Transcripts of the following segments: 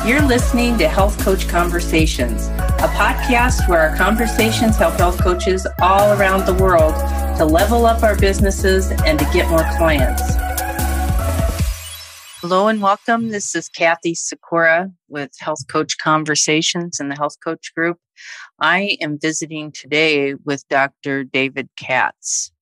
You're listening to Health Coach Conversations, a podcast where our conversations help health coaches all around the world to level up our businesses and to get more clients. Hello and welcome. This is Kathy Sakura with Health Coach Conversations in the Health Coach Group. I am visiting today with Dr. David Katz.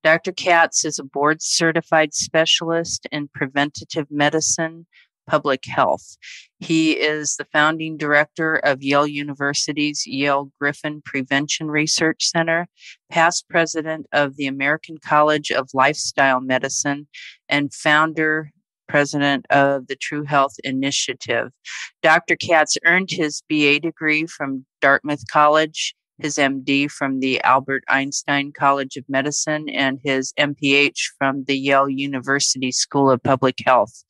Dr. Katz is a board-certified specialist in preventative medicine, public health. He is the founding director of Yale University's Yale Griffin Prevention Research Center, past president of the American College of Lifestyle Medicine, and founder president of the True Health Initiative. Dr. Katz earned his BA degree from Dartmouth College, his MD from the Albert Einstein College of Medicine, and his MPH from the Yale University School of Public Health.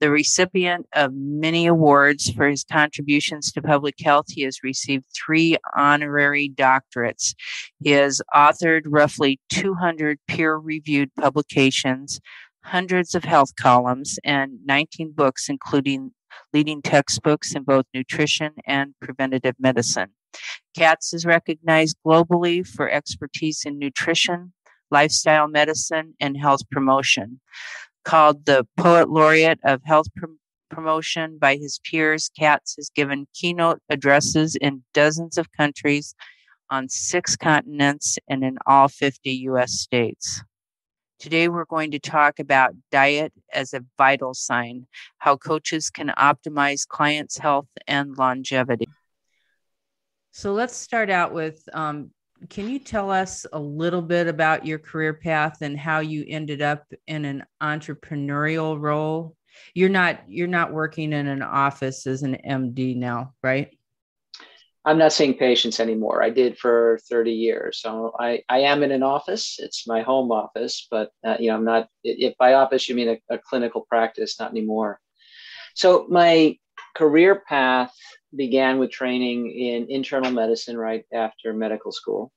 The recipient of many awards for his contributions to public health, he has received 3 honorary doctorates. He has authored roughly 200 peer-reviewed publications, hundreds of health columns, and 19 books, including leading textbooks in both nutrition and preventative medicine. Katz is recognized globally for expertise in nutrition, lifestyle medicine, and health promotion. Called the Poet Laureate of Health Promotion by his peers, Katz has given keynote addresses in dozens of countries on 6 continents and in all 50 U.S. states. Today, we're going to talk about diet as a vital sign, how coaches can optimize clients' health and longevity. So let's start out with, can you tell us a little bit about your career path and how you ended up in an entrepreneurial role? You're not working in an office as an MD now, right? I'm not seeing patients anymore. I did for 30 years. So I am in an office. It's my home office, but I'm not, if by office you mean a clinical practice, not anymore. So my career path began with training in internal medicine right after medical school.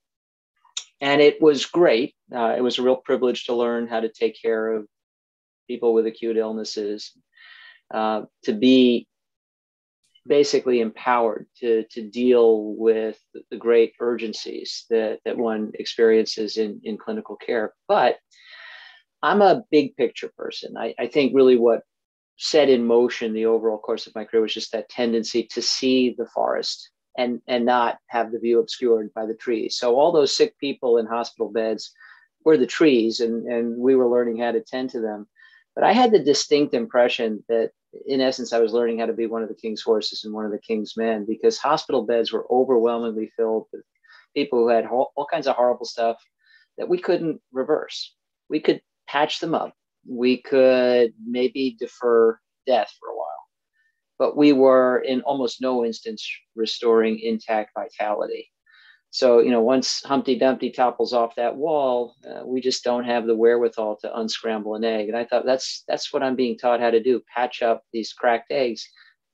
And it was great. It was a real privilege to learn how to take care of people with acute illnesses, to be basically empowered to deal with the great urgencies that one experiences in clinical care. But I'm a big picture person. I think really what set in motion the overall course of my career was just that tendency to see the forest and not have the view obscured by the trees. So all those sick people in hospital beds were the trees, and we were learning how to tend to them. But I had the distinct impression that, in essence, I was learning how to be one of the king's horses and one of the king's men, because hospital beds were overwhelmingly filled with people who had all kinds of horrible stuff that we couldn't reverse. We could patch them up. We could maybe defer death for a while, but we were in almost no instance restoring intact vitality. So, once Humpty Dumpty topples off that wall, we just don't have the wherewithal to unscramble an egg. And I thought that's what I'm being taught how to do, patch up these cracked eggs.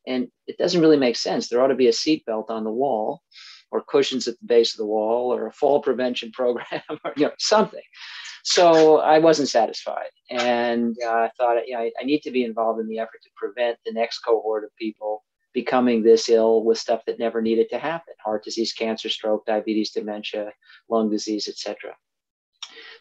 And it doesn't really make sense. There ought to be a seatbelt on the wall, or cushions at the base of the wall, or a fall prevention program, or something. So I wasn't satisfied, and I thought, I need to be involved in the effort to prevent the next cohort of people becoming this ill with stuff that never needed to happen: heart disease, cancer, stroke, diabetes, dementia, lung disease, etc.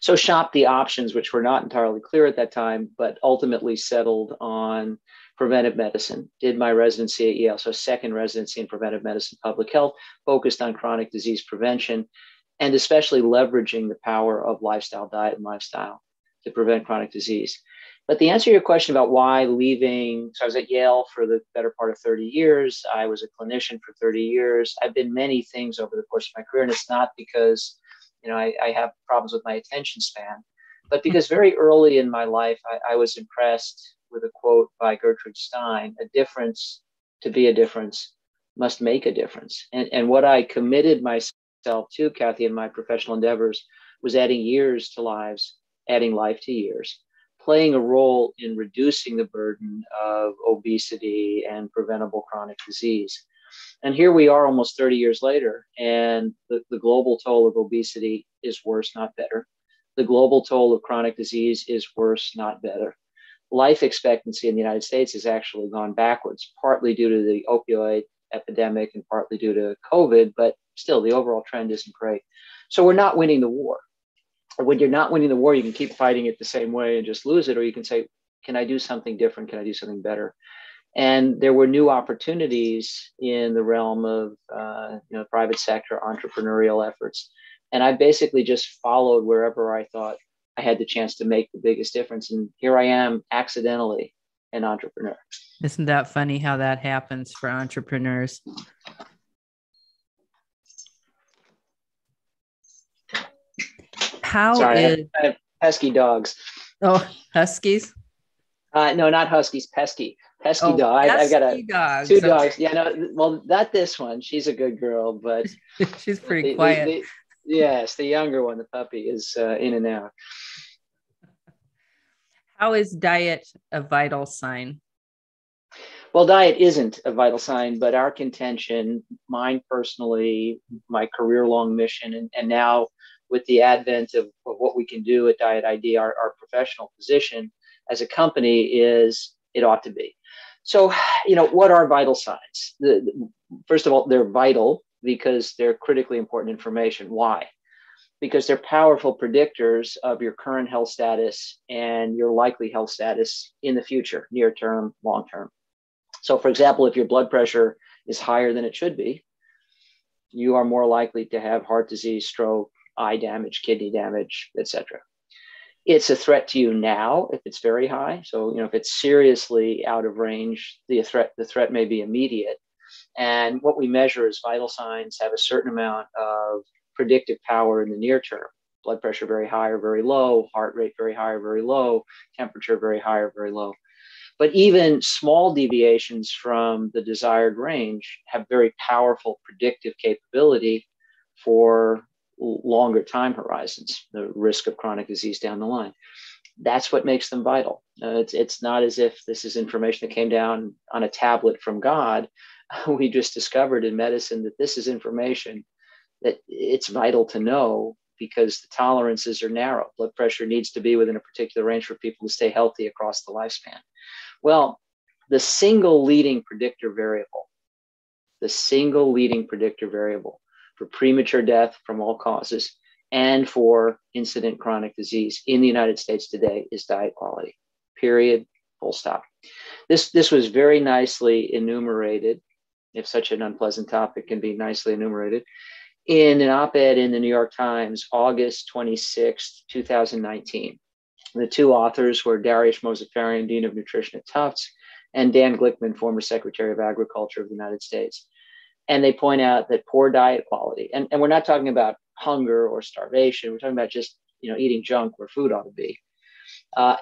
So shopped the options, which were not entirely clear at that time, but ultimately settled on preventive medicine. Did my residency at Yale, so second residency in preventive medicine, public health, focused on chronic disease prevention, and especially leveraging the power of lifestyle, diet, and lifestyle to prevent chronic disease. But the answer to your question about why leaving, so I was at Yale for the better part of 30 years. I was a clinician for 30 years. I've been many things over the course of my career, and it's not because, I have problems with my attention span, but because very early in my life, I was impressed with a quote by Gertrude Stein: "A difference to be a difference must make a difference." And what I committed myself to, Kathy, in my professional endeavors was adding years to lives, adding life to years, playing a role in reducing the burden of obesity and preventable chronic disease. And here we are almost 30 years later, and the global toll of obesity is worse, not better. The global toll of chronic disease is worse, not better. life expectancy in the United States has actually gone backwards, partly due to the opioid epidemic and partly due to COVID, but still the overall trend isn't great. So we're not winning the war. When you're not winning the war, you can keep fighting it the same way and just lose it, or you can say, can I do something different? Can I do something better? And there were new opportunities in the realm of private sector entrepreneurial efforts. And I basically just followed wherever I thought I had the chance to make the biggest difference. And here I am, accidentally an entrepreneur. Isn't that funny how that happens for entrepreneurs? I have pesky dogs. Oh, huskies? No, not huskies, pesky dog. I've got two dogs. Yeah, no, well, not this one. She's a good girl, but she's pretty quiet. Yes, the younger one, the puppy, is in and out. How is diet a vital sign? Well, diet isn't a vital sign, but our contention, mine personally, my career-long mission, and now with the advent of what we can do at Diet ID, our professional position as a company is it ought to be. So, what are vital signs? First of all, they're vital because they're critically important information. Why? Because they're powerful predictors of your current health status and your likely health status in the future, near term, long term. So, for example, if your blood pressure is higher than it should be, you are more likely to have heart disease, stroke, eye damage, kidney damage, etc. It's a threat to you now if it's very high. So, if it's seriously out of range, the threat may be immediate. And what we measure as vital signs have a certain amount of predictive power in the near term. Blood pressure very high or very low, heart rate very high or very low, temperature very high or very low. But even small deviations from the desired range have very powerful predictive capability for longer time horizons, the risk of chronic disease down the line. That's what makes them vital. It's not as if this is information that came down on a tablet from God. We just discovered in medicine that this is information that it's vital to know because the tolerances are narrow. Blood pressure needs to be within a particular range for people to stay healthy across the lifespan. Well, the single leading predictor variable for premature death from all causes and for incident chronic disease in the United States today is diet quality, period, full stop. This was very nicely enumerated, if such an unpleasant topic can be nicely enumerated, in an op-ed in the New York Times, August 26th, 2019. The two authors were Darius Mozaffarian, Dean of Nutrition at Tufts, and Dan Glickman, former Secretary of Agriculture of the United States. And they point out that poor diet quality, and we're not talking about hunger or starvation, we're talking about just eating junk where food ought to be,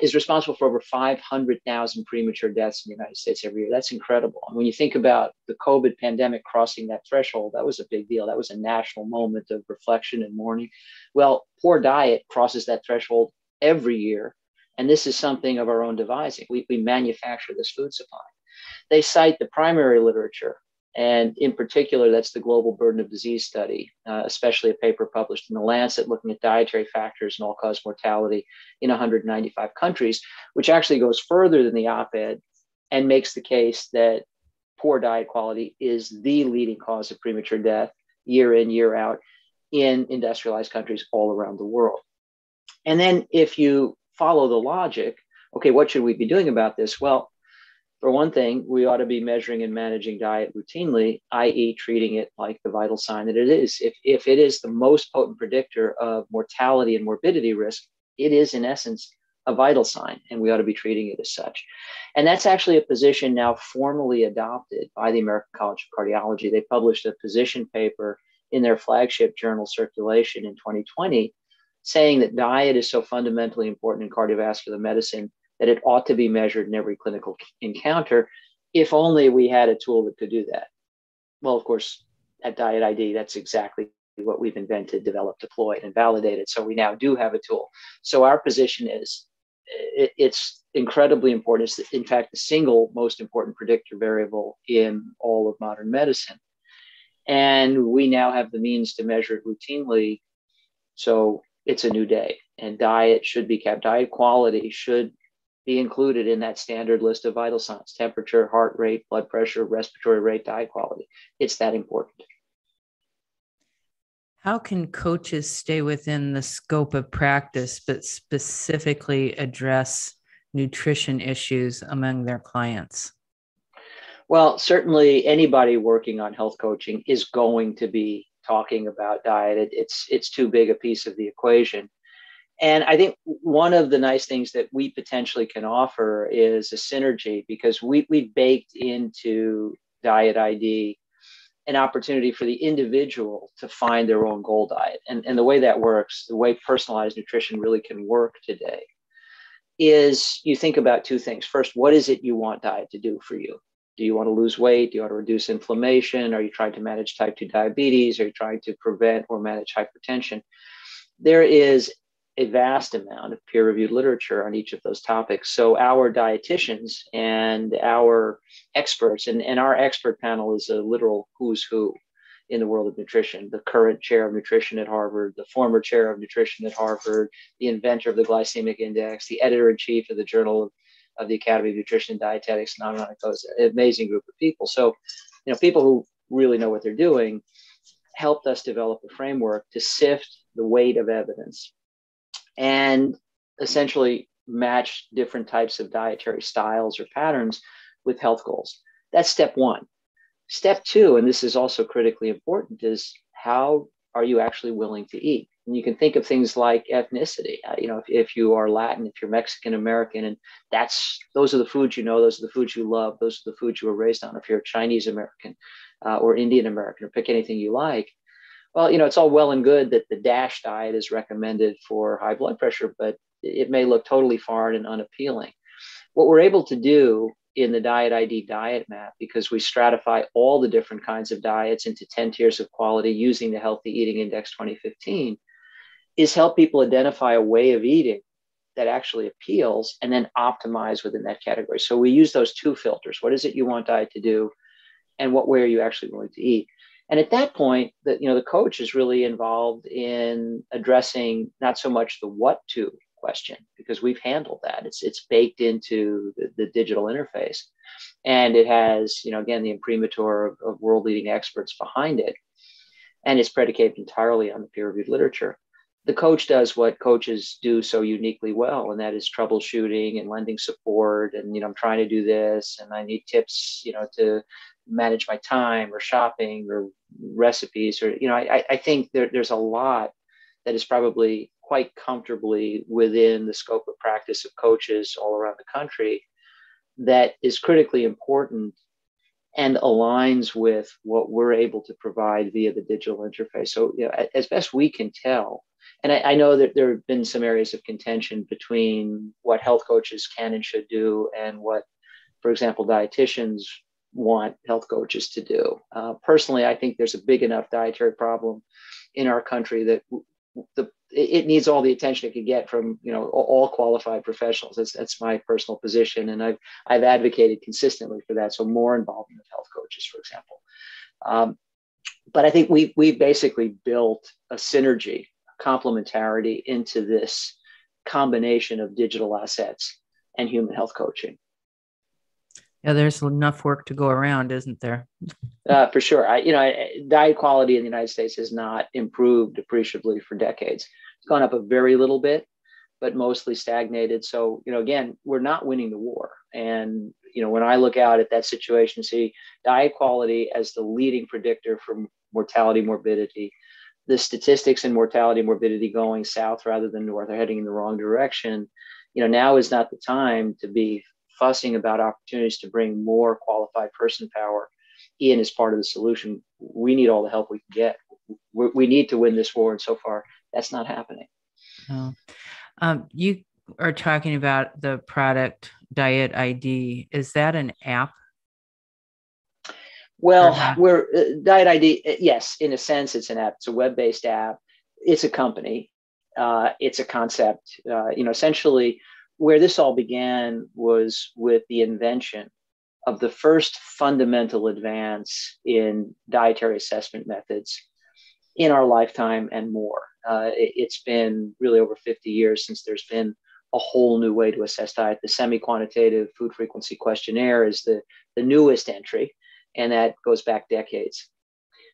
is responsible for over 500,000 premature deaths in the United States every year. That's incredible. And when you think about the COVID pandemic crossing that threshold, that was a big deal. That was a national moment of reflection and mourning. Well, poor diet crosses that threshold every year. And this is something of our own devising. We manufacture this food supply. They cite the primary literature. And in particular, that's the Global Burden of Disease Study, especially a paper published in The Lancet looking at dietary factors and all-cause mortality in 195 countries, which actually goes further than the op-ed and makes the case that poor diet quality is the leading cause of premature death year in, year out in industrialized countries all around the world. And then if you follow the logic, okay, what should we be doing about this? Well, for one thing, we ought to be measuring and managing diet routinely, i.e. treating it like the vital sign that it is. If it is the most potent predictor of mortality and morbidity risk, it is in essence a vital sign, and we ought to be treating it as such. And that's actually a position now formally adopted by the American College of Cardiology. They published a position paper in their flagship journal Circulation in 2020, saying that diet is so fundamentally important in cardiovascular medicine that it ought to be measured in every clinical encounter, if only we had a tool that could do that. Well, of course, at Diet ID, that's exactly what we've invented, developed, deployed, and validated. So we now do have a tool. So our position is it's incredibly important. It's, in fact, the single most important predictor variable in all of modern medicine. And we now have the means to measure it routinely. So it's a new day. And diet should be kept. Diet quality should be included in that standard list of vital signs: temperature, heart rate, blood pressure, respiratory rate, diet quality. It's that important. How can coaches stay within the scope of practice, but specifically address nutrition issues among their clients? Well, certainly anybody working on health coaching is going to be talking about diet. It's too big a piece of the equation. And I think one of the nice things that we potentially can offer is a synergy, because we baked into Diet ID an opportunity for the individual to find their own goal diet. And the way that works, the way personalized nutrition really can work today, is you think about two things. First, what is it you want diet to do for you? Do you want to lose weight? Do you want to reduce inflammation? Are you trying to manage type 2 diabetes? Are you trying to prevent or manage hypertension? There is a vast amount of peer-reviewed literature on each of those topics. So our dietitians and our experts, and our expert panel is a literal who's who in the world of nutrition: the current chair of nutrition at Harvard, the former chair of nutrition at Harvard, the inventor of the glycemic index, the editor-in-chief of the Journal of the Academy of Nutrition and Dietetics, and on and on it goes. An amazing group of people. So, people who really know what they're doing helped us develop a framework to sift the weight of evidence and essentially match different types of dietary styles or patterns with health goals. That's step one. Step two, and this is also critically important, is how are you actually willing to eat? And you can think of things like ethnicity. If you are Latin, if you're Mexican American, and those are the foods those are the foods you love, those are the foods you were raised on. If you're Chinese American or Indian American, or pick anything you like, well, it's all well and good that the DASH diet is recommended for high blood pressure, but it may look totally foreign and unappealing. What we're able to do in the Diet ID diet map, because we stratify all the different kinds of diets into 10 tiers of quality using the Healthy Eating Index 2015, is help people identify a way of eating that actually appeals and then optimize within that category. So we use those two filters. What is it you want diet to do? And what way are you actually willing to eat? And at that point, the coach is really involved in addressing not so much the what to question, because we've handled that. It's baked into the digital interface. And it has, again, the imprimatur of world-leading experts behind it. And it's predicated entirely on the peer-reviewed literature. The coach does what coaches do so uniquely well, and that is troubleshooting and lending support. And, I'm trying to do this, and I need tips, to manage my time or shopping or recipes, or, I think there's a lot that is probably quite comfortably within the scope of practice of coaches all around the country that is critically important and aligns with what we're able to provide via the digital interface. So, as best we can tell, and I know that there have been some areas of contention between what health coaches can and should do and what, for example, dietitians want health coaches to do. Personally, I think there's a big enough dietary problem in our country that it needs all the attention it could get from all qualified professionals. That's my personal position, and I've advocated consistently for that. So more involvement of health coaches, for example. But I think we basically built a synergy, a complementarity into this combination of digital assets and human health coaching. Yeah, there's enough work to go around, isn't there? For sure. Diet quality in the United States has not improved appreciably for decades. It's gone up a very little bit, but mostly stagnated. So, again, we're not winning the war. And, when I look out at that situation, see diet quality as the leading predictor for mortality, morbidity, the statistics in mortality and morbidity going south rather than north, are heading in the wrong direction. Now is not the time to be fussing about opportunities to bring more qualified person power in as part of the solution. We need all the help we can get. We need to win this war, and so far that's not happening. Oh. You are talking about the product Diet ID. Is that an app? Well, Diet ID, yes, in a sense, it's an app. It's a web-based app. It's a company. It's a concept. Essentially, where this all began was with the invention of the first fundamental advance in dietary assessment methods in our lifetime and more. It's been really over 50 years since there's been a whole new way to assess diet. The semi-quantitative food frequency questionnaire is the newest entry, and that goes back decades.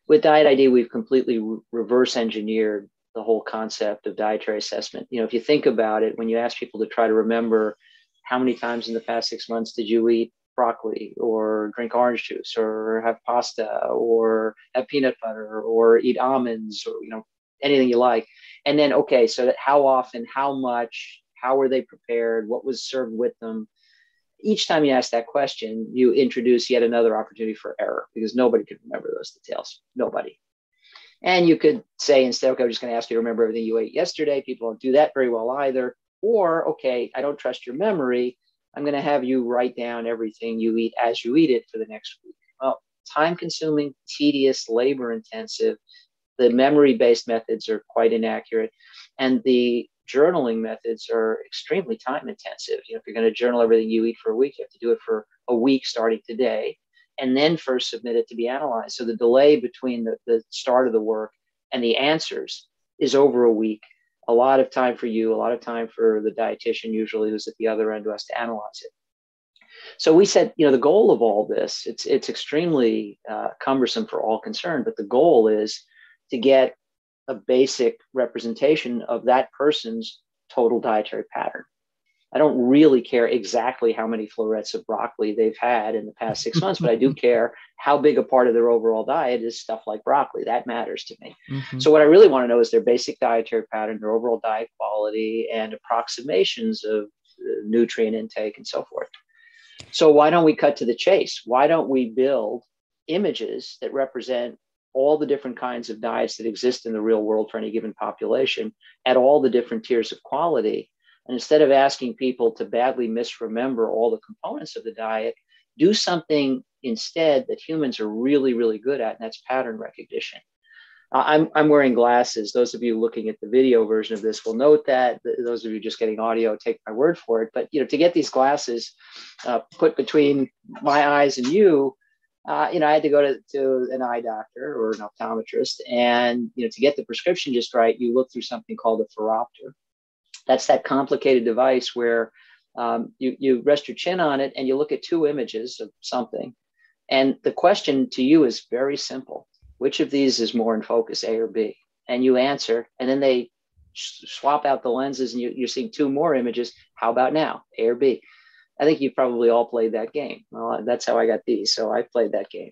With Diet ID, we've completely reverse engineered the whole concept of dietary assessment. If you think about it, when you ask people to try to remember how many times in the past 6 months did you eat broccoli or drink orange juice or have pasta or have peanut butter or eat almonds or anything you like, and then okay, so that how often, how much, how were they prepared, what was served with them, each time you ask that question, you introduce yet another opportunity for error because nobody could remember those details. Nobody. And you could say instead, okay, I'm just going to ask you to remember everything you ate yesterday. People don't do that very well either. Or, okay, I don't trust your memory. I'm going to have you write down everything you eat as you eat it for the next week. Well, time consuming, tedious, labor intensive. The memory-based methods are quite inaccurate. And the journaling methods are extremely time intensive. If you're going to journal everything you eat for a week, you have to do it for a week starting today, and then first submit it to be analyzed. So the delay between the start of the work and the answers is over a week. A lot of time for you, a lot of time for the dietitian, usually who's at the other end, who has to analyze it. So we said, the goal of all this, it's extremely cumbersome for all concerned, but the goal is to get a basic representation of that person's total dietary pattern. I don't really care exactly how many florets of broccoli they've had in the past 6 months, but I do care how big a part of their overall diet is stuff like broccoli. That matters to me. Mm-hmm. So what I really want to know is their basic dietary pattern, their overall diet quality, and approximations of nutrient intake and so forth. So why don't we cut to the chase? Why don't we build images that represent all the different kinds of diets that exist in the real world for any given population at all the different tiers of quality? And instead of asking people to badly misremember all the components of the diet, do something instead that humans are really, really good at, and that's pattern recognition. I'm wearing glasses. Those of you looking at the video version of this will note that. Those of you just getting audio, take my word for it. But to get these glasses put between my eyes and you, I had to go to an eye doctor or an optometrist, and to get the prescription just right, you look through something called a phoropter. That's that complicated device where you rest your chin on it and you look at two images of something. And the question to you is very simple. Which of these is more in focus, A or B? And you answer, and then they swap out the lenses and you're seeing two more images. How about now, A or B? I think you've probably all played that game. Well, that's how I got these. So I played that game.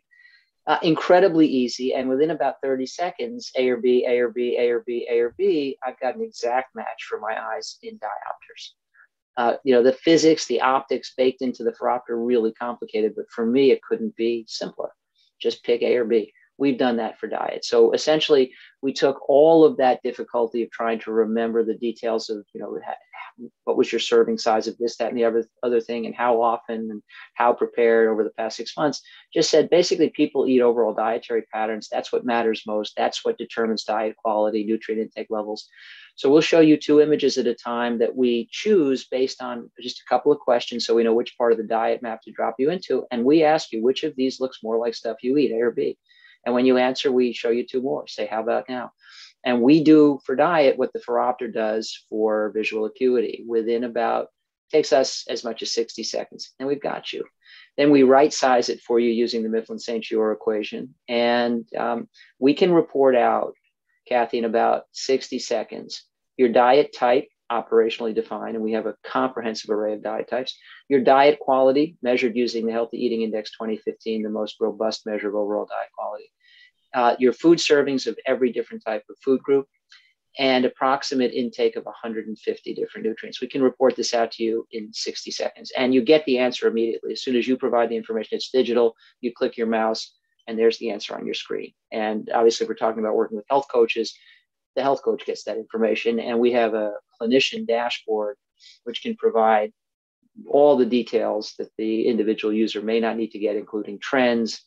Incredibly easy. And within about 30 seconds, A or B, A or B, A or B, A or B, I've got an exact match for my eyes in diopters. The physics, the optics baked into the phoropter are really complicated, but for me, it couldn't be simpler. Just pick A or B. We've done that for diet. So essentially, we took all of that difficulty of trying to remember the details of, what was your serving size of this, that, and the other thing, and how often and how prepared over the past 6 months. Just said, basically, people eat overall dietary patterns. That's what matters most. That's what determines diet quality, nutrient intake levels. So we'll show you two images at a time that we choose based on just a couple of questions so we know which part of the diet map to drop you into. And we ask you, which of these looks more like stuff you eat, A or B? And when you answer, we show you two more. Say, how about now? And we do for diet what the phoropter does for visual acuity. Takes us as much as 60 seconds, and we've got you. Then we right size it for you using the Mifflin-St. Jeor equation. And we can report out, Kathy, in about 60 seconds, your diet type, operationally defined, and we have a comprehensive array of diet types. Your diet quality, measured using the Healthy Eating Index 2015, the most robust measure of overall diet quality. Your food servings of every different type of food group, and approximate intake of 150 different nutrients. We can report this out to you in 60 seconds, and you get the answer immediately. As soon as you provide the information, it's digital. You click your mouse, and there's the answer on your screen. And obviously, if we're talking about working with health coaches, the health coach gets that information, and we have a clinician dashboard which can provide all the details that the individual user may not need to get, including trends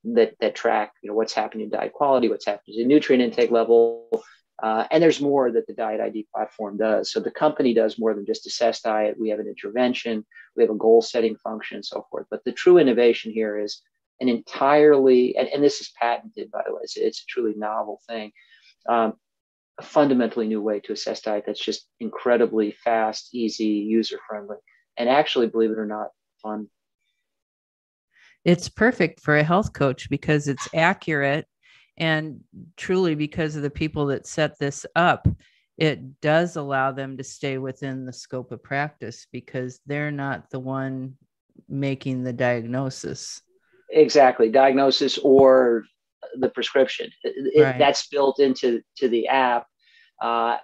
that track, what's happening in diet quality, what's happening in nutrient intake level, and there's more that the Diet ID platform does. So the company does more than just assess diet. We have an intervention, we have a goal-setting function, and so forth. But the true innovation here is an entirely, and this is patented, by the way, it's a truly novel thing. a fundamentally new way to assess diet that's just incredibly fast, easy, user-friendly, and actually, believe it or not, fun. It's perfect for a health coach because it's accurate, and truly because of the people that set this up, it does allow them to stay within the scope of practice because they're not the one making the diagnosis. Exactly, diagnosis or the prescription. Right. That's built into the app,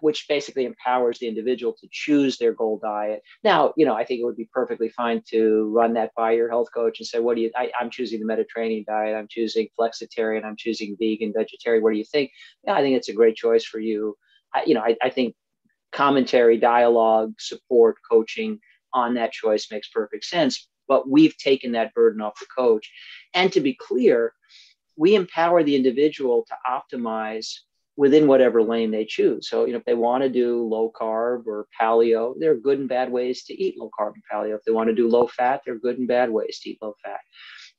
which basically empowers the individual to choose their goal diet. Now, I think it would be perfectly fine to run that by your health coach and say, what do you, I'm choosing the Mediterranean diet, I'm choosing flexitarian, I'm choosing vegan, vegetarian. What do you think? Yeah, I think it's a great choice for you. I think commentary, dialogue, support, coaching on that choice makes perfect sense. But we've taken that burden off the coach. And to be clear, we empower the individual to optimize within whatever lane they choose. So, if they want to do low carb or paleo, there are good and bad ways to eat low carb and paleo. If they want to do low fat, there are good and bad ways to eat low fat.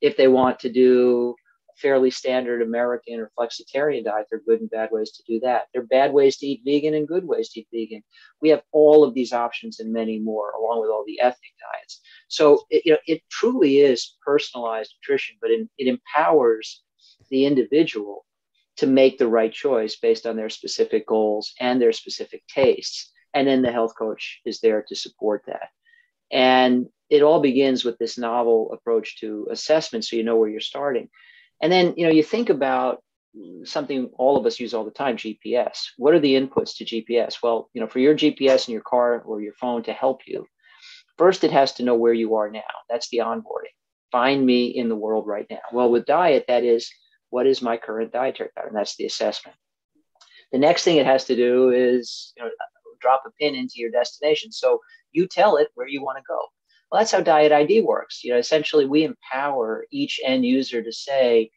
If they want to do fairly standard American or flexitarian diet, there are good and bad ways to do that. There are bad ways to eat vegan and good ways to eat vegan. We have all of these options and many more, along with all the ethnic diets. So it truly is personalized nutrition, but it empowers the individual to make the right choice based on their specific goals and their specific tastes. And then the health coach is there to support that. And it all begins with this novel approach to assessment, so you know where you're starting. And then, you think about something all of us use all the time, GPS. What are the inputs to GPS? Well, for your GPS in your car or your phone to help you, first it has to know where you are now. That's the onboarding. Find me in the world right now. Well, with diet, that is, what is my current dietary pattern? That's the assessment. The next thing it has to do is drop a pin into your destination. So you tell it where you want to go. Well, that's how Diet ID works. Essentially, we empower each end user to say,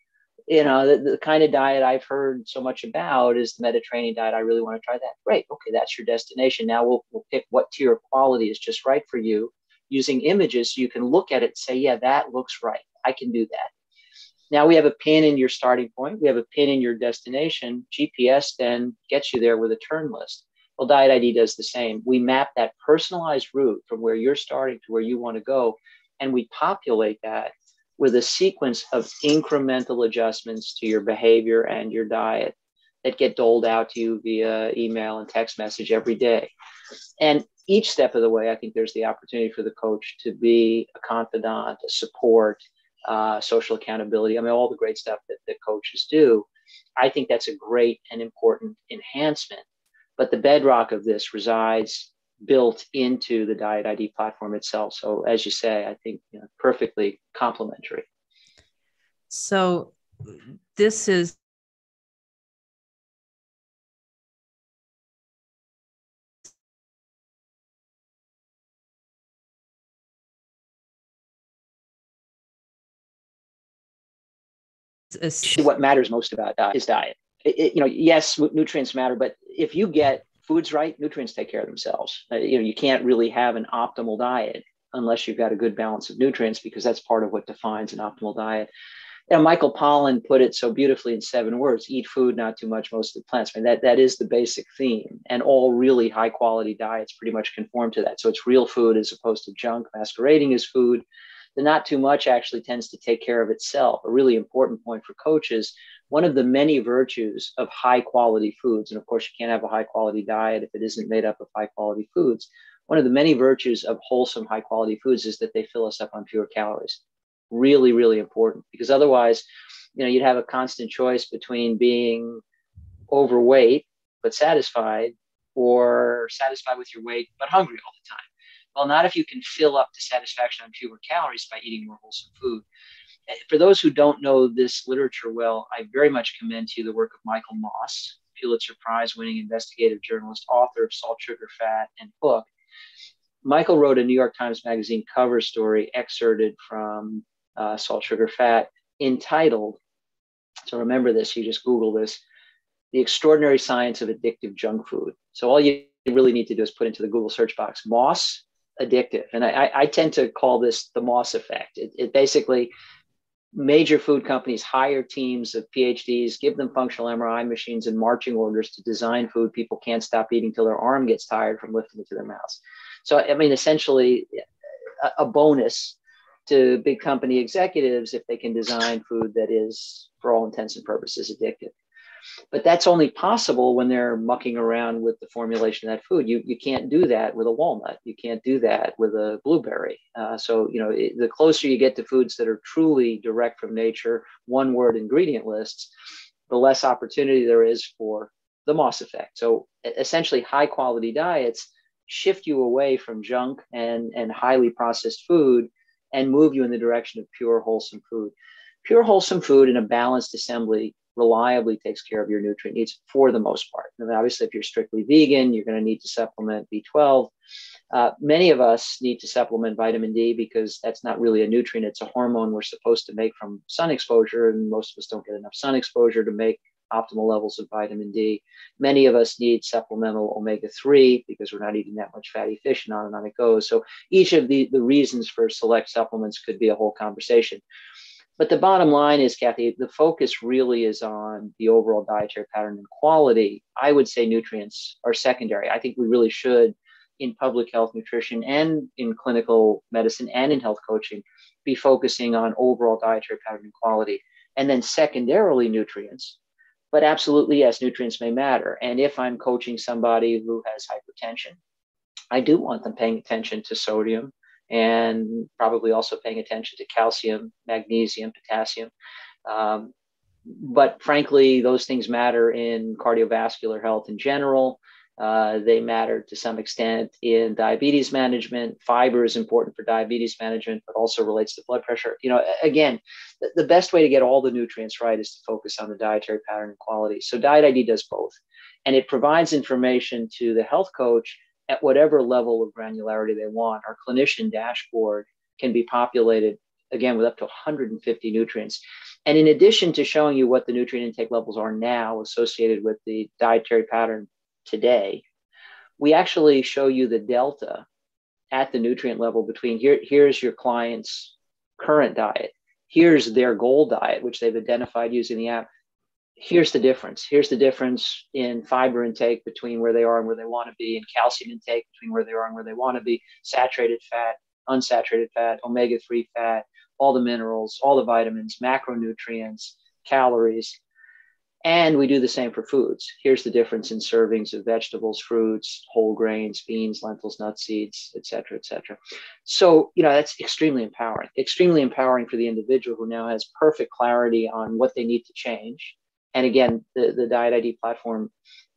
the kind of diet I've heard so much about is the Mediterranean diet. I really want to try that. Great. Okay, that's your destination. Now we'll pick what tier of quality is just right for you using images so you can look at it and say, yeah, that looks right. I can do that. Now we have a pin in your starting point. We have a pin in your destination. GPS then gets you there with a turn list. Well, Diet ID does the same. We map that personalized route from where you're starting to where you want to go, and we populate that with a sequence of incremental adjustments to your behavior and your diet that get doled out to you via email and text message every day. And each step of the way, I think there's the opportunity for the coach to be a confidant, a support, social accountability. I mean, all the great stuff that coaches do. I think that's a great and important enhancement. But the bedrock of this resides built into the Diet ID platform itself. So as you say, I think perfectly complementary. So this is what matters most about diet is diet. Yes, nutrients matter, but if you get foods right, nutrients take care of themselves. You can't really have an optimal diet unless you've got a good balance of nutrients, because that's part of what defines an optimal diet. Michael Pollan put it so beautifully in 7 words: eat food, not too much, most of the plants. I mean, that is the basic theme, and all really high quality diets pretty much conform to that. So it's real food as opposed to junk masquerading as food. The not too much actually tends to take care of itself. A really important point for coaches: one of the many virtues of high quality foods, and of course you can't have a high quality diet if it isn't made up of high quality foods. One of the many virtues of wholesome high quality foods is that they fill us up on fewer calories. Really, really important, because otherwise, you'd have a constant choice between being overweight but satisfied, or satisfied with your weight but hungry all the time. Well, not if you can fill up to satisfaction on fewer calories by eating more wholesome food. For those who don't know this literature well, I very much commend to you the work of Michael Moss, Pulitzer Prize winning investigative journalist, author of Salt, Sugar, Fat, and Hook. Michael wrote a New York Times Magazine cover story excerpted from Salt, Sugar, Fat, entitled, so remember this, you just Google this, The Extraordinary Science of Addictive Junk Food. So all you really need to do is put into the Google search box, Moss addictive. And I tend to call this the Moss effect. It basically, Major food companies hire teams of PhDs, give them functional MRI machines and marching orders to design food people can't stop eating till their arm gets tired from lifting it to their mouths. So, I mean, essentially a bonus to big company executives if they can design food that is, for all intents and purposes, addictive. But that's only possible when they're mucking around with the formulation of that food. You can't do that with a walnut. You can't do that with a blueberry. The closer you get to foods that are truly direct from nature, one word ingredient lists, the less opportunity there is for the Moss effect. So essentially high quality diets shift you away from junk and highly processed food and move you in the direction of pure, wholesome food. Pure, wholesome food in a balanced assembly reliably takes care of your nutrient needs for the most part. And obviously, if you're strictly vegan, you're going to need to supplement B12. Many of us need to supplement vitamin D because that's not really a nutrient. It's a hormone we're supposed to make from sun exposure, and most of us don't get enough sun exposure to make optimal levels of vitamin D. Many of us need supplemental omega-3 because we're not eating that much fatty fish, and on it goes. So each of the reasons for select supplements could be a whole conversation. But the bottom line is, Kathy, the focus really is on the overall dietary pattern and quality. I would say nutrients are secondary. I think we really should, in public health nutrition and in clinical medicine and in health coaching, be focusing on overall dietary pattern and quality. And then secondarily, nutrients. But absolutely, yes, nutrients may matter. And if I'm coaching somebody who has hypertension, I do want them paying attention to sodium, and probably also paying attention to calcium, magnesium, potassium. But frankly, those things matter in cardiovascular health in general. They matter to some extent in diabetes management. Fiber is important for diabetes management, but also relates to blood pressure. Again, the best way to get all the nutrients right is to focus on the dietary pattern and quality. So Diet ID does both. And it provides information to the health coach at whatever level of granularity they want. Our clinician dashboard can be populated, again, with up to 150 nutrients. And in addition to showing you what the nutrient intake levels are now associated with the dietary pattern today, we actually show you the delta at the nutrient level between here's your client's current diet, here's their goal diet, which they've identified using the app. Here's the difference. Here's the difference in fiber intake between where they are and where they want to be, and calcium intake between where they are and where they want to be, saturated fat, unsaturated fat, omega-3 fat, all the minerals, all the vitamins, macronutrients, calories. And we do the same for foods. Here's the difference in servings of vegetables, fruits, whole grains, beans, lentils, nuts, seeds, et cetera, et cetera. So, that's extremely empowering for the individual who now has perfect clarity on what they need to change. And again, the Diet ID platform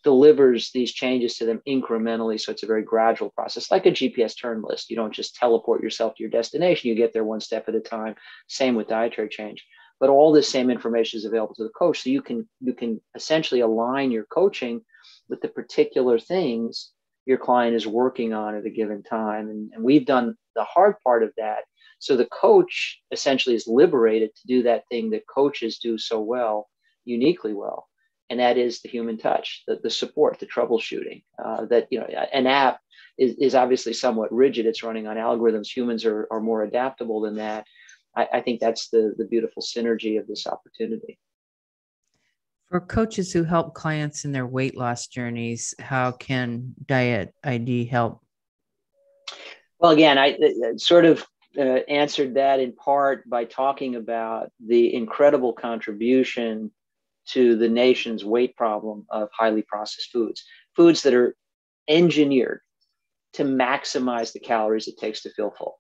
delivers these changes to them incrementally. So it's a very gradual process, like a GPS turn list. You don't just teleport yourself to your destination. You get there one step at a time. Same with dietary change. But all the same information is available to the coach. So you can essentially align your coaching with the particular things your client is working on at a given time. And we've done the hard part of that. So the coach essentially is liberated to do that thing that coaches do so well, uniquely well, and that is the human touch, the support, the troubleshooting. An app is obviously somewhat rigid. It's running on algorithms. Humans are more adaptable than that. I think that's the beautiful synergy of this opportunity. For coaches who help clients in their weight loss journeys, how can Diet ID help? Well, again, I sort of answered that in part by talking about the incredible contribution to the nation's weight problem of highly processed foods that are engineered to maximize the calories it takes to feel full.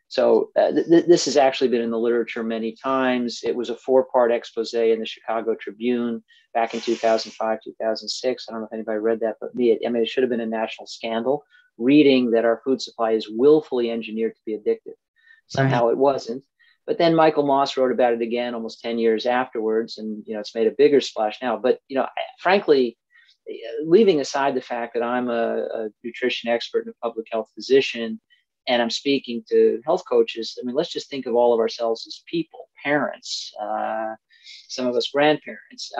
So this has actually been in the literature many times. It was a 4-part expose in the Chicago Tribune back in 2005, 2006. I don't know if anybody read that, but me. It should have been a national scandal, reading that our food supply is willfully engineered to be addictive. Somehow it wasn't. But then Michael Moss wrote about it again almost 10 years afterwards, and it's made a bigger splash now. But frankly, leaving aside the fact that I'm a nutrition expert and a public health physician, and I'm speaking to health coaches, let's just think of all of ourselves as people, parents, some of us grandparents.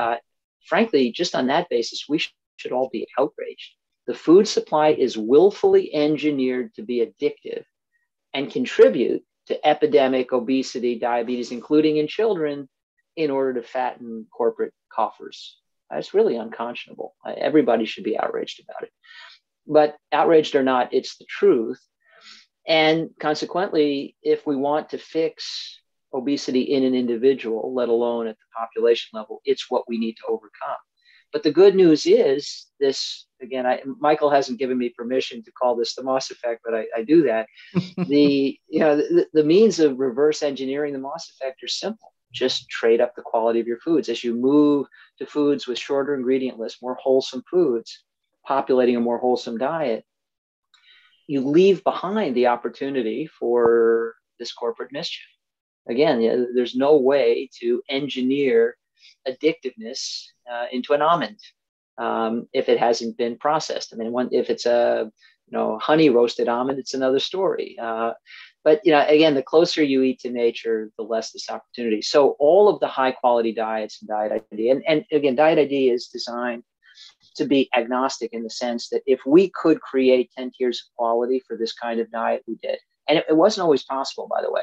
Frankly, just on that basis, we should all be outraged. The food supply is willfully engineered to be addictive and contribute to epidemic obesity, diabetes, including in children, in order to fatten corporate coffers. It's really unconscionable. Everybody should be outraged about it. But outraged or not, it's the truth. And consequently, if we want to fix obesity in an individual, let alone at the population level, it's what we need to overcome. But the good news is this, again, Michael hasn't given me permission to call this the Moss effect, but I do that. The means of reverse engineering the Moss effect are simple. Just trade up the quality of your foods. As you move to foods with shorter ingredient lists, more wholesome foods, populating a more wholesome diet, you leave behind the opportunity for this corporate mischief. Again, there's no way to engineer addictiveness into an almond if it hasn't been processed. I mean, if it's a honey roasted almond, it's another story. But again, the closer you eat to nature, the less this opportunity. So all of the high quality diets and Diet ID, and again, Diet ID is designed to be agnostic in the sense that if we could create 10 tiers of quality for this kind of diet, we did. And it wasn't always possible, by the way.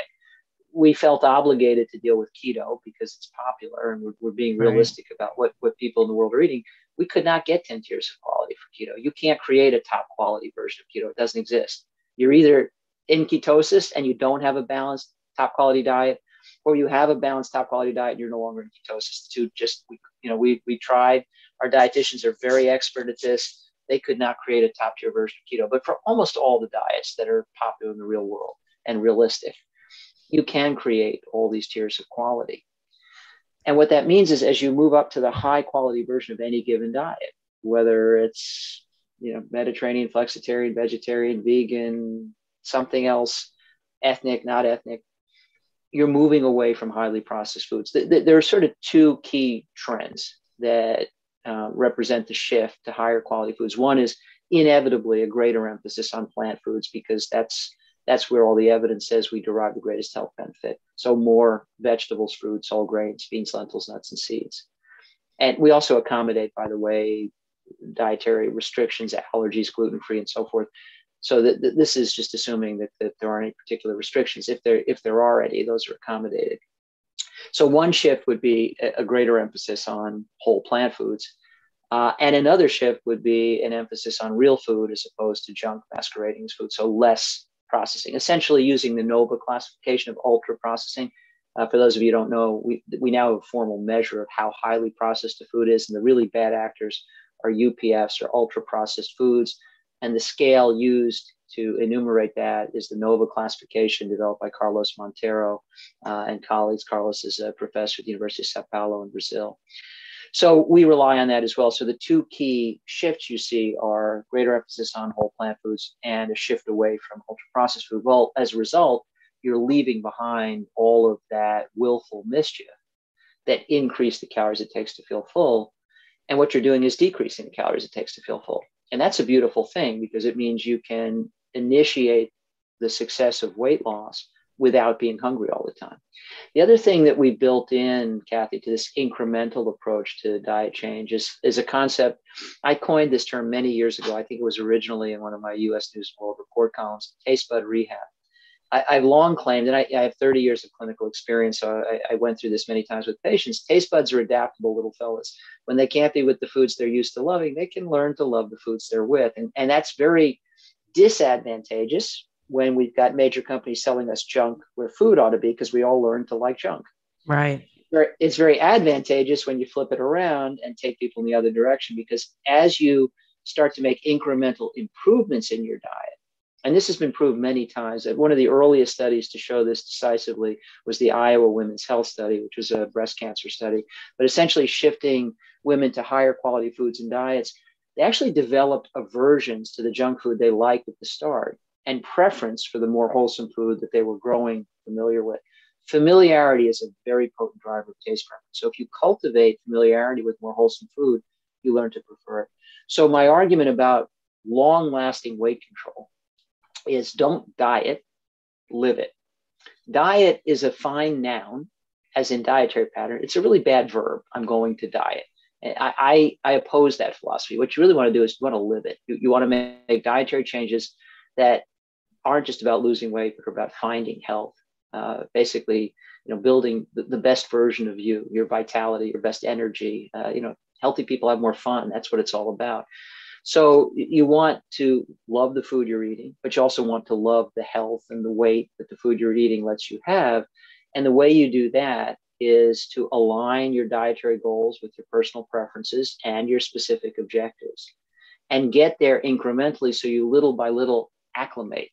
We felt obligated to deal with keto because it's popular and we're being realistic about what people in the world are eating. We could not get 10 tiers of quality for keto. You can't create a top quality version of keto. It doesn't exist. You're either in ketosis and you don't have a balanced top quality diet, or you have a balanced top quality diet and you're no longer in ketosis. We tried. Our dietitians are very expert at this. They could not create a top tier version of keto. But for almost all the diets that are popular in the real world and realistic, you can create all these tiers of quality. And what that means is as you move up to the high quality version of any given diet, whether it's Mediterranean, flexitarian, vegetarian, vegan, something else, ethnic, not ethnic, you're moving away from highly processed foods. There are sort of two key trends that represent the shift to higher quality foods. One is inevitably a greater emphasis on plant foods because that's where all the evidence says we derive the greatest health benefit. So more vegetables, fruits, whole grains, beans, lentils, nuts, and seeds. And we also accommodate, by the way, dietary restrictions, allergies, gluten-free, and so forth. So this is just assuming that there aren't any particular restrictions. If there are any, those are accommodated. So one shift would be a greater emphasis on whole plant foods. And another shift would be an emphasis on real food as opposed to junk masquerading as food. So less processing, essentially using the NOVA classification of ultra processing. For those of you who don't know, we now have a formal measure of how highly processed a food is. And the really bad actors are UPFs or ultra processed foods. And the scale used to enumerate that is the NOVA classification developed by Carlos Monteiro and colleagues. Carlos is a professor at the University of Sao Paulo in Brazil. So we rely on that as well. So the two key shifts you see are greater emphasis on whole plant foods and a shift away from ultra-processed food. Well, as a result, you're leaving behind all of that willful mischief that increase the calories it takes to feel full. And what you're doing is decreasing the calories it takes to feel full. And that's a beautiful thing because it means you can initiate the success of weight loss without being hungry all the time. The other thing that we built in, Kathy, to this incremental approach to diet change is a concept. I coined this term many years ago. I think it was originally in one of my U.S. News and World Report columns, taste bud rehab. I've long claimed, and I have 30 years of clinical experience, so I went through this many times with patients. Taste buds are adaptable little fellas. When they can't be with the foods they're used to loving, they can learn to love the foods they're with. And that's very disadvantageous when we've got major companies selling us junk where food ought to be, because we all learn to like junk. Right. It's very advantageous when you flip it around and take people in the other direction, because as you start to make incremental improvements in your diet, and this has been proved many times, that one of the earliest studies to show this decisively was the Iowa Women's Health Study, which was a breast cancer study, but essentially shifting women to higher quality foods and diets. They actually developed aversions to the junk food they liked at the start and preference for the more wholesome food that they were growing familiar with. Familiarity is a very potent driver of taste preference. So if you cultivate familiarity with more wholesome food, you learn to prefer it. So my argument about long-lasting weight control is don't diet, live it. Diet is a fine noun, as in dietary pattern. It's a really bad verb. I'm going to diet. And I oppose that philosophy. What you really want to do is you want to live it. You want to make dietary changes that aren't just about losing weight, but are about finding health. basically, building the best version of you, your vitality, your best energy. Healthy people have more fun. That's what it's all about. So you want to love the food you're eating, but you also want to love the health and the weight that the food you're eating lets you have. And the way you do that is to align your dietary goals with your personal preferences and your specific objectives, and get there incrementally, so you little by little acclimate,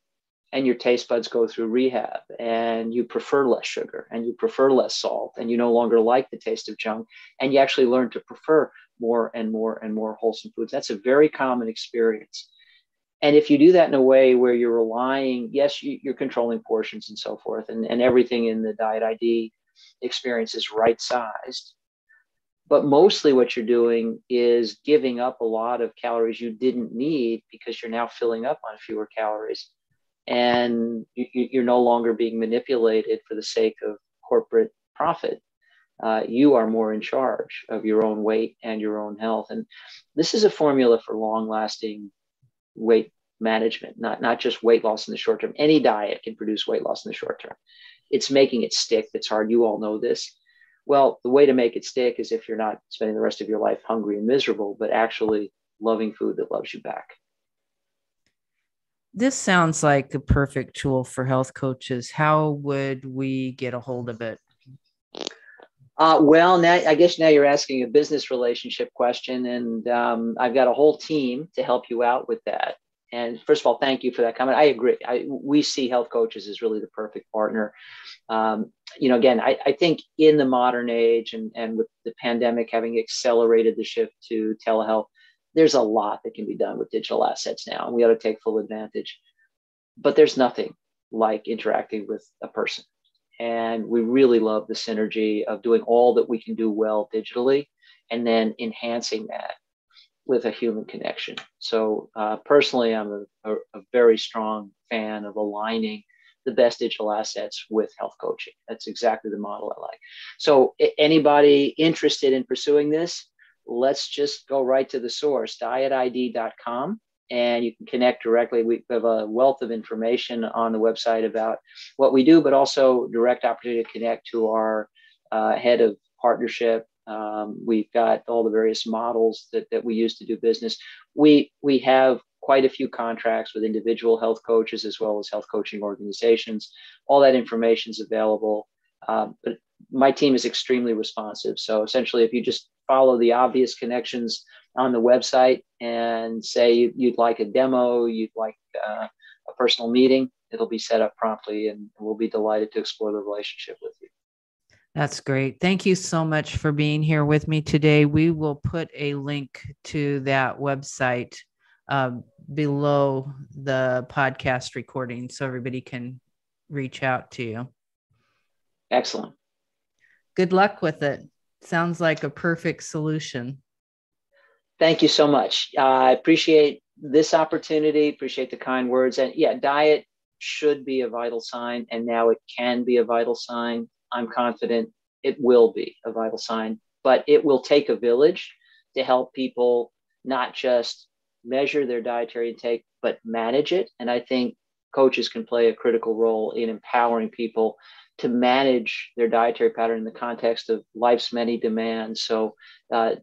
and your taste buds go through rehab, and you prefer less sugar, and you prefer less salt, and you no longer like the taste of junk, and you actually learn to prefer more and more and more wholesome foods. That's a very common experience. And if you do that in a way where you're relying, yes, you're controlling portions and so forth, and everything in the Diet ID experience is right sized. But mostly what you're doing is giving up a lot of calories you didn't need, because you're now filling up on fewer calories. And you're no longer being manipulated for the sake of corporate profit. You are more in charge of your own weight and your own health. And this is a formula for long-lasting weight management, not just weight loss in the short term. Any diet can produce weight loss in the short term. It's making it stick that's hard. You all know this. Well, the way to make it stick is if you're not spending the rest of your life hungry and miserable, but actually loving food that loves you back. This sounds like a perfect tool for health coaches. How would we get a hold of it? Well, now I guess now you're asking a business relationship question, and I've got a whole team to help you out with that. And first of all, thank you for that comment. I agree. We see health coaches as really the perfect partner. Again, I think in the modern age, and with the pandemic having accelerated the shift to telehealth, there's a lot that can be done with digital assets now, and we ought to take full advantage. But there's nothing like interacting with a person. And we really love the synergy of doing all that we can do well digitally, and then enhancing that with a human connection. So personally, I'm a very strong fan of aligning the best digital assets with health coaching. That's exactly the model I like. So anybody interested in pursuing this, let's just go right to the source, dietid.com. And you can connect directly. We have a wealth of information on the website about what we do, but also direct opportunity to connect to our head of partnership. We've got all the various models that we use to do business. We have quite a few contracts with individual health coaches as well as health coaching organizations. All that information is available. But my team is extremely responsive. So essentially, if you just follow the obvious connections on the website and say you'd like a demo, you'd like a personal meeting, it'll be set up promptly, and we'll be delighted to explore the relationship with you. That's great. Thank you so much for being here with me today. We will put a link to that website below the podcast recording so everybody can reach out to you. Excellent. Good luck with it. Sounds like a perfect solution. Thank you so much. I appreciate this opportunity, appreciate the kind words. And yeah, diet should be a vital sign, and now it can be a vital sign. I'm confident it will be a vital sign, but it will take a village to help people not just measure their dietary intake, but manage it. And I think coaches can play a critical role in empowering people to manage their dietary pattern in the context of life's many demands. So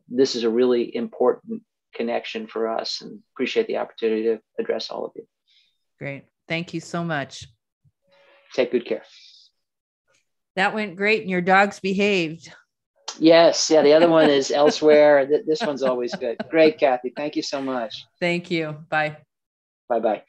this is a really important connection for us, and appreciate the opportunity to address all of you. Great. Thank you so much. Take good care. That went great, and your dogs behaved. Yes. Yeah. The other one is elsewhere. This one's always good. Great, Kathy. Thank you so much. Thank you. Bye. Bye-bye.